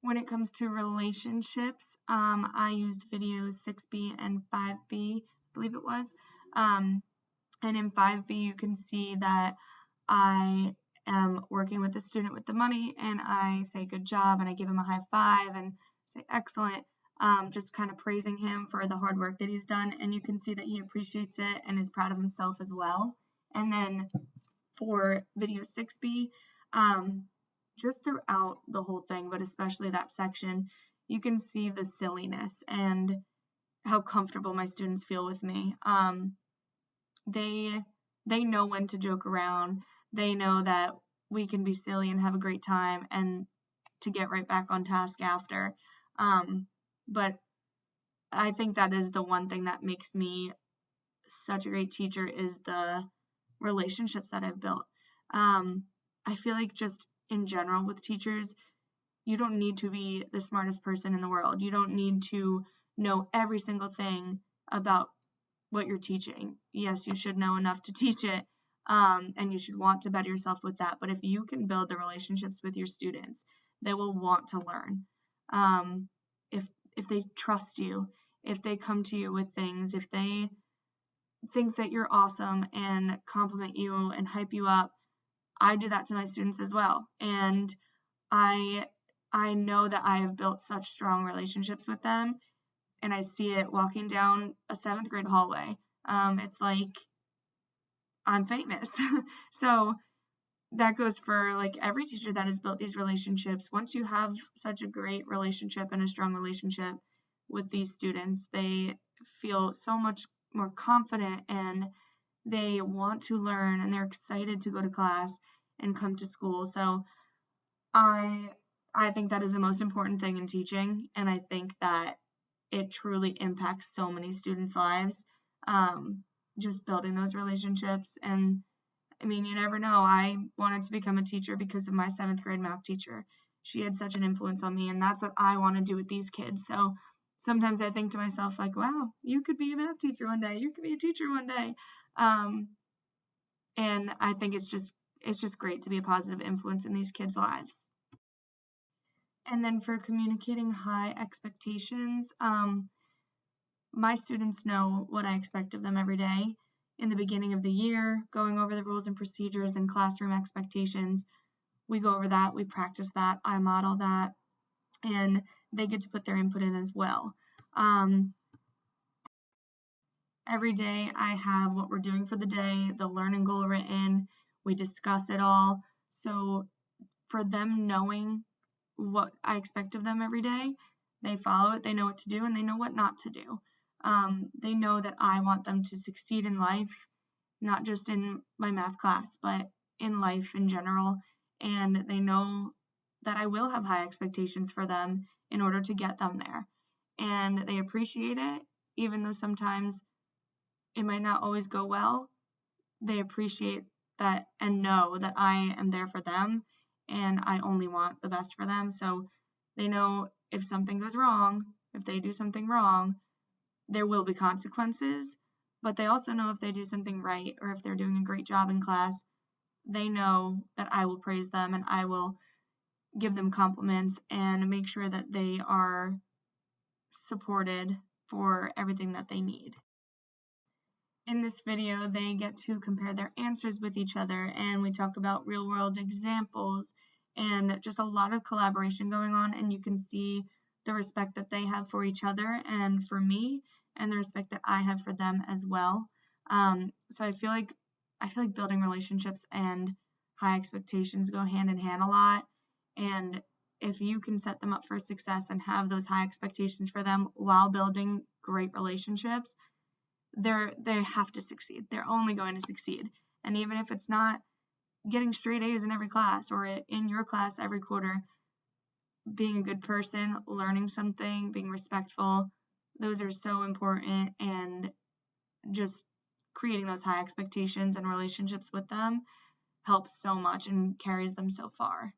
When it comes to relationships, I used videos 6B and 5B, I believe it was. And in 5B, you can see that I am working with the student with the money, and I say good job, and I give him a high five and say excellent, just kind of praising him for the hard work that he's done. And you can see that he appreciates it and is proud of himself as well. And then for video 6B, just throughout the whole thing, but especially that section, you can see the silliness and how comfortable my students feel with me. They know when to joke around. They know that we can be silly and have a great time and to get right back on task after. But I think that is the one thing that makes me such a great teacher is the relationships that I've built. I feel like just in general with teachers, you don't need to be the smartest person in the world. You don't need to know every single thing about what you're teaching. Yes, you should know enough to teach it, and you should want to better yourself with that. But if you can build the relationships with your students, they will want to learn. If they trust you, if they come to you with things, if they think that you're awesome and compliment you and hype you up, I do that to my students as well. And I know that I have built such strong relationships with them, and I see it walking down a 7th grade hallway. It's like I'm famous. So that goes for like every teacher that has built these relationships. Once you have such a great relationship and a strong relationship with these students, they feel so much more confident and they want to learn and they're excited to go to class and come to school. So I think that is the most important thing in teaching, and I think that it truly impacts so many students' lives, just building those relationships. And I mean, you never know. I wanted to become a teacher because of my 7th grade math teacher. She had such an influence on me, and that's what I want to do with these kids. So sometimes I think to myself, like, wow, you could be a math teacher one day. You could be a teacher one day. And I think it's just great to be a positive influence in these kids' lives. And then for communicating high expectations, my students know what I expect of them every day. In the beginning of the year, going over the rules and procedures and classroom expectations, we go over that, we practice that, I model that, and they get to put their input in as well. Every day I have what we're doing for the day, the learning goal written, we discuss it all. So for them knowing what I expect of them every day, they follow it, they know what to do, and they know what not to do. They know that I want them to succeed in life, not just in my math class, but in life in general. And they know that I will have high expectations for them in order to get them there. And they appreciate it, even though sometimes it might not always go well. They appreciate that and know that I am there for them and I only want the best for them. So they know if something goes wrong, if they do something wrong, there will be consequences, but they also know if they do something right or if they're doing a great job in class, they know that I will praise them and I will give them compliments and make sure that they are supported for everything that they need. In this video, they get to compare their answers with each other, and we talk about real-world examples and just a lot of collaboration going on, and you can see the respect that they have for each other and for me, and the respect that I have for them as well. So I feel like building relationships and high expectations go hand in hand a lot, and if you can set them up for success and have those high expectations for them while building great relationships, they have to succeed. They're only going to succeed. And even if it's not getting straight A's in every class or in your class every quarter, being a good person, learning something, being respectful, those are so important, and just creating those high expectations and relationships with them helps so much and carries them so far.